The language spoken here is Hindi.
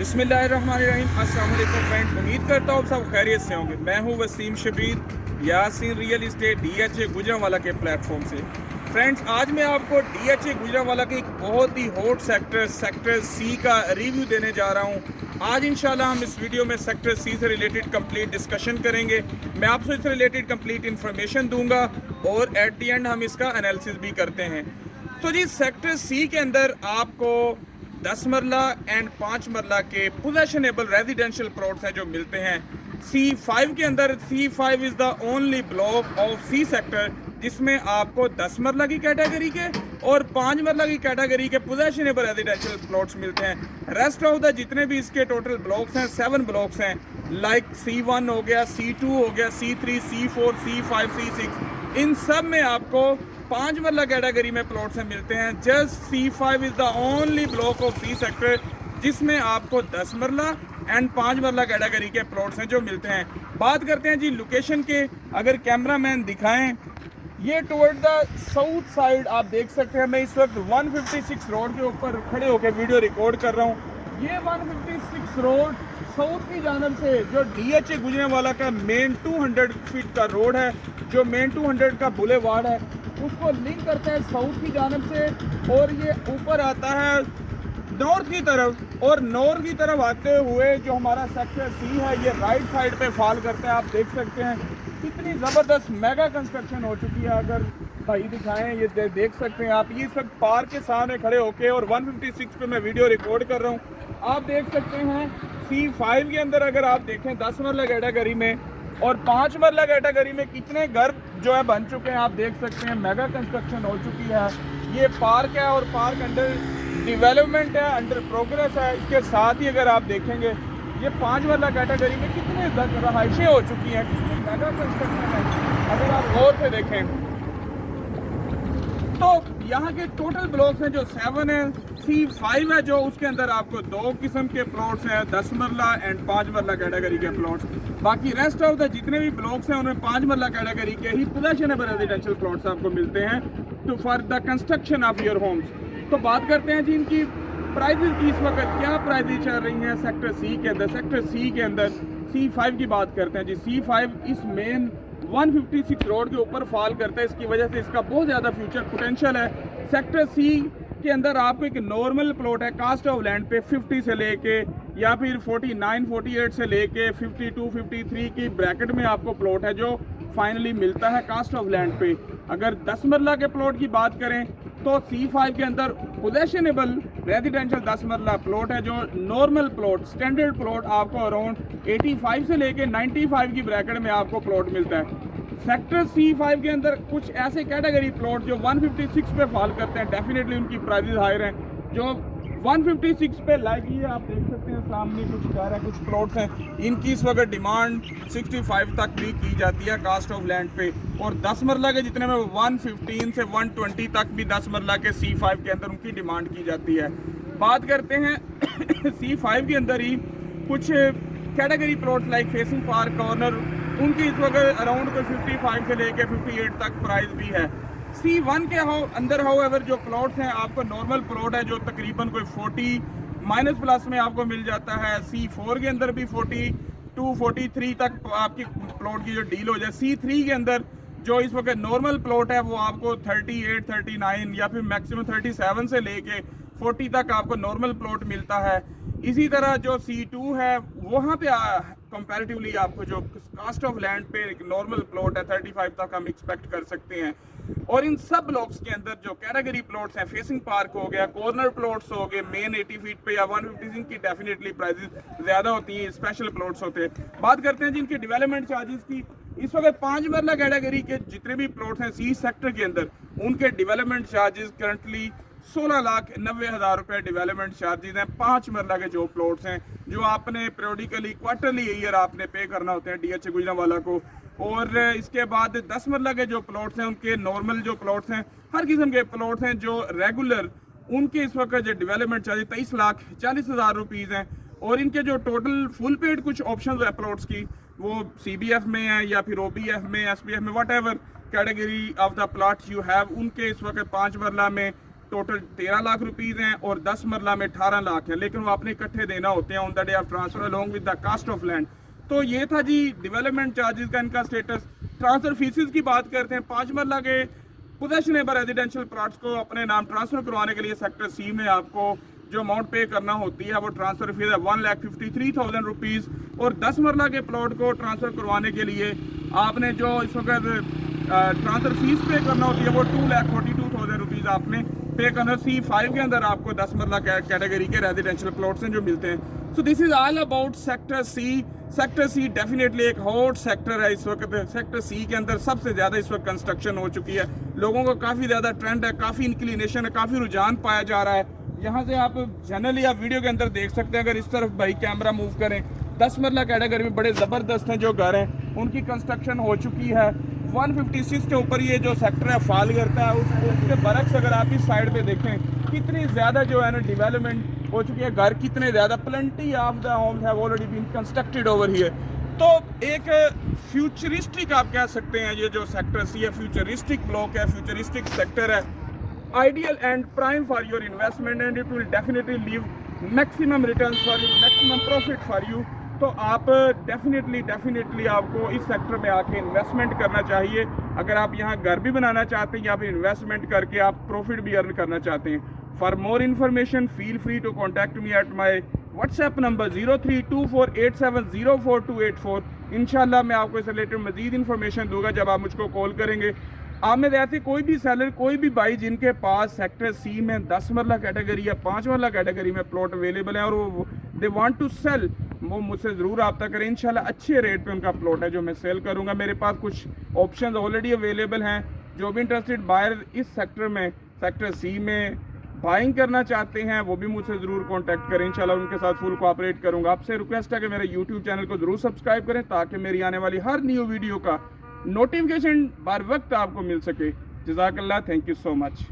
बिस्मिल्लाहिर्रहमानिर्रहीम। अस्सलाम वालेकुम फ्रेंड, उम्मीद करता हूँ सब खैरियत से होंगे। मैं हूँ Waseem Shabbir Yaseen real estate DHA Gujranwala के प्लेटफॉर्म से। फ्रेंड्स, आज मैं आपको DHA गुजरांवाला के एक बहुत ही हॉट सेक्टर C का रिव्यू देने जा रहा हूँ। आज इंशाल्लाह हम इस वीडियो में सेक्टर C से रिलेटेड कंप्लीट डिस्कशन करेंगे। मैं आपसे इससे रिलेटेड कंप्लीट इन्फॉर्मेशन दूंगा और एट दी एंड हम इसका एनालिसिस भी करते हैं। तो जी, सेक्टर C के अंदर आपको 10 मरला एंड 5 मरला के पोजेशनेबल रेजिडेंशियल प्लॉट्स हैं जो मिलते हैं C5 के अंदर। C5 is the only block of C sector जिसमें आपको 10 मरला की कैटेगरी के और 5 मरला की कैटेगरी के पोजेशनेबल रेजिडेंशियल प्लॉट्स मिलते हैं। रेस्ट ऑफ द जितने भी इसके टोटल ब्लॉक्स हैं 7 ब्लॉक्स हैं, लाइक C1 हो गया, C2 हो गया, C3, C4, C5, C6, इन सब में आपको 5 मरला कैटेगरी में प्लॉट्स हैं मिलते हैं। Just C5 is the only block of C sector जिसमें आपको 10 मरला एंड 5 मरला कैटेगरी के प्लॉट्स हैं जो मिलते हैं। बात करते हैं जी लोकेशन के। अगर कैमरामैन दिखाएं, ये टुवर्ड द साउथ साइड आप देख सकते हैं। मैं इस वक्त 156 रोड के ऊपर खड़े होकर वीडियो रिकॉर्ड कर रहा हूँ। ये 156 रोड साउथ की जानब से जो DHA गुजरांवाला का मेन 200 फीट का रोड है, जो मेन 200 का बुलेवार्ड है, उसको लिंक करता है साउथ की जानब से और ये ऊपर आता है नॉर्थ की तरफ। और नॉर्थ की तरफ आते हुए जो हमारा सेक्टर C है ये राइट साइड पे फॉल करते हैं। आप देख सकते हैं कितनी ज़बरदस्त मेगा कंस्ट्रक्शन हो चुकी है। अगर भाई दिखाएं, ये देख सकते हैं आप, ये सब पार्क के सामने खड़े होके और 156 पे मैं वीडियो रिकॉर्ड कर रहा हूँ। आप देख सकते हैं C5 के अंदर अगर आप देखें 10 मरला कैटेगरी में और 5 मरला कैटेगरी में कितने घर जो है बन चुके हैं। आप देख सकते हैं मेगा कंस्ट्रक्शन हो चुकी है। ये पार्क है और पार्क अंडर डेवलपमेंट है, अंडर प्रोग्रेस है। इसके साथ ही अगर आप देखेंगे ये 5 मरला कैटेगरी में कितने रहायशें हो चुकी हैं, कितनी मेगा कंस्ट्रक्शन है। अगर आप गौर से देखें तो यहाँ के टोटल ब्लॉक्स हैं जो 7 है। C5 है जो उसके अंदर आपको 2 किस्म के प्लॉट्स हैं, 10 मरला एंड 5 मरला कैटेगरी के प्लॉट्स। बाकी रेस्ट ऑफ द जितने भी ब्लॉक्स हैं उनमें 5 मरला कैटेगरी के ही पोजेशनेबल रेजिडेंशियल प्लॉट्स आपको मिलते हैं to for the construction of your homes. तो बात करते हैं जी इनकी प्राइजेस की। इस वक्त क्या प्राइजेस चल रही हैं सेक्टर C के अंदर। सेक्टर C के अंदर C5 की बात करते हैं जी। C5 इस मेन 156 रोड के ऊपर फॉल करता है, इसकी वजह से इसका बहुत ज़्यादा फ्यूचर पोटेंशियल है। सेक्टर C के अंदर आपको एक नॉर्मल प्लॉट है कास्ट ऑफ लैंड पे 50 से लेके या फिर 49, 48 से लेके 52, 53 की ब्रैकेट में आपको प्लॉट है जो फाइनली मिलता है कास्ट ऑफ लैंड पे। अगर 10 मरला के प्लॉट की बात करें तो C5 के अंदर पोजेशनेबल रेजिडेंशियल 10 मरला प्लॉट है जो नॉर्मल प्लॉट, स्टैंडर्ड प्लॉट आपको अराउंड 85 से लेके 95 की ब्रैकेट में आपको प्लॉट मिलता है। सेक्टर C5 के अंदर कुछ ऐसे कैटेगरी प्लॉट जो 156 पे फॉल करते हैं, डेफिनेटली उनकी प्राइजेस हायर हैं। जो 156 पे लाइक ये आप देख सकते हैं सामने कुछ घर है, कुछ प्लॉट्स हैं, इनकी इस वक्त डिमांड 65 तक भी की जाती है कास्ट ऑफ लैंड पे। और 10 मरला के जितने में 115 से 120 तक भी 10 मरला के C5 के अंदर उनकी डिमांड की जाती है। बात करते हैं C5 के अंदर ही कुछ category plots like facing park corner, उनकी इस वक्त अराउंड कोई 55 से लेके 58 तक प्राइस भी है। C1 के अंदर हाउएवर जो प्लॉट्स हैं आपको नॉर्मल प्लॉट है जो तकरीबन कोई 40 माइनस प्लस में आपको मिल जाता है। C4 के अंदर भी 42, 43 तक आपकी प्लॉट की जो डील हो जाए। C3 के अंदर जो इस वक्त नॉर्मल प्लॉट है वो आपको 38, 39 या फिर मैक्सिमम 37 से लेके 40 तक आपको नॉर्मल प्लॉट मिलता है। इसी तरह जो C2 है वहाँ पे कंपैरेटिवली आपको जो कास्ट ऑफ लैंड पे एक नॉर्मल प्लॉट है 35 तक हम एक्सपेक्ट कर सकते हैं। और इन सब ब्लॉक्स के अंदर जो कैटेगरी प्लॉट्स हैं, फेसिंग पार्क हो गया, कॉर्नर प्लॉट्स हो गए, मेन 80 फीट पे या 150 की डेफिनेटली प्राइसेस ज़्यादा होती हैं, स्पेशल प्लॉट्स होते हैं। बात करते हैं जिनके डेवलपमेंट चार्जेस की। इस वक्त 5 मरला कैटेगरी के जितने भी प्लॉट्स हैं C सेक्टर के अंदर, उनके डेवलपमेंट चार्जेस करंटली 16,90,000 रुपये डेवलपमेंट चार्जेस हैं। 5 मरला के जो प्लॉट्स हैं जो आपने पीरियडिकली क्वार्टरली ईयर आपने पे करना होते हैं DHA गुजरांवाला को। और इसके बाद 10 मरला के जो प्लॉट्स हैं उनके नॉर्मल जो प्लॉट्स हैं, हर किस्म के प्लॉट्स हैं जो रेगुलर, उनके इस वक्त जो डेवलपमेंट चार्जेस 23,40,000 रुपीज़ हैं। और इनके जो टोटल फुल पेड कुछ ऑप्शन है प्लॉट्स की वो CBF में है या फिर OBF में, SBF में, what ever category of the plot you have, उनके इस वक्त 5 मरला में टोटल 13 लाख रुपीस हैं और 10 मरला में 18 लाख है, लेकिन वो आपने इकट्ठे देना होते हैं on the day of transfer along with the cost of land. तो ये था जी डेवलपमेंट चार्जेस का इनका स्टेटस। ट्रांसफर फीसिस की बात करते हैं। 5 मरला के पोजेशनेबल रेजिडेंशियल प्लॉट्स को अपने नाम ट्रांसफर करवाने के लिए सेक्टर सी में आपको जो अमाउंट पे करना होती है वो ट्रांसफर फीस है 1,53,000 रुपीज़, और 10 मरला के प्लॉट को ट्रांसफर करवाने के लिए आपने जो इस वक्त ट्रांसफर फीस पे करना होती है वो 2,42,000 रुपीज़ आपने पे करना। C5 के अंदर आपको 10 मरला कैटेगरी के रेजिडेंशियल प्लॉट्स हैं जो मिलते हैं। So this is all about sector C. Sector C definitely एक हॉट सेक्टर है इस वक्त। सेक्टर सी के अंदर सबसे ज़्यादा इस वक्त कंस्ट्रक्शन हो चुकी है, लोगों का काफ़ी ज़्यादा ट्रेंड है, काफ़ी इंक्लिनेशन है, काफ़ी रुझान पाया जा रहा है। यहाँ से आप जनरली आप वीडियो के अंदर देख सकते हैं, अगर इस तरफ भाई कैमरा मूव करें, 10 मरला कैटेगरी में बड़े ज़बरदस्त हैं जो घर हैं, उनकी कंस्ट्रक्शन हो चुकी है। 156 के ऊपर ये जो सेक्टर है फॉल करता है, उसके बरक्स अगर आप इस साइड पे देखें कितनी ज़्यादा जो है ना डेवलपमेंट हो चुकी है, घर कितने ज़्यादा, plenty of the homes have already been constructed over here. तो एक फ्यूचरिस्टिक आप कह सकते हैं ये जो सेक्टर सी है, फ्यूचरिस्टिक ब्लॉक है, फ्यूचरिस्टिक सेक्टर है, ideal and prime for your investment and it will definitely leave maximum returns for you, maximum profit for you। तो आप डेफिनेटली आपको इस सेक्टर में आके इन्वेस्टमेंट करना चाहिए। अगर आप यहाँ घर भी बनाना चाहते हैं या फिर इन्वेस्टमेंट करके आप प्रॉफिट भी अर्न करना चाहते हैं। For more information feel free to contact me at my WhatsApp number 032487042884। इंशाल्लाह मैं आपको इस रिलेटेड मजीद इन्फॉर्मेशन दूंगा जब आप मुझको कॉल करेंगे। आप में ऐसे कोई भी सेलर, कोई भी भाई जिनके पास सेक्टर सी में 10 मरला कैटेगरी या 5 मरला कैटेगरी में प्लॉट अवेलेबल है और वो दे वांट टू सेल, वो मुझसे ज़रूर रब्ता करें। इंशाल्लाह अच्छे रेट पे उनका प्लॉट है जो मैं सेल करूंगा। मेरे पास कुछ ऑप्शंस ऑलरेडी अवेलेबल हैं। जो भी इंटरेस्टेड बायर इस सेक्टर में, सेक्टर सी में बाइंग करना चाहते हैं वो भी मुझसे ज़रूर कॉन्टैक्ट करें। इंशाल्लाह उनके साथ फुल कोऑपरेट करूँगा। आपसे रिक्वेस्ट है कि मेरे यूट्यूब चैनल को ज़रूर सब्सक्राइब करें ताकि मेरी आने वाली हर न्यू वीडियो का नोटिफिकेशन बर वक्त आपको मिल सके। जज़ाकल्लाह, थैंक यू सो मच।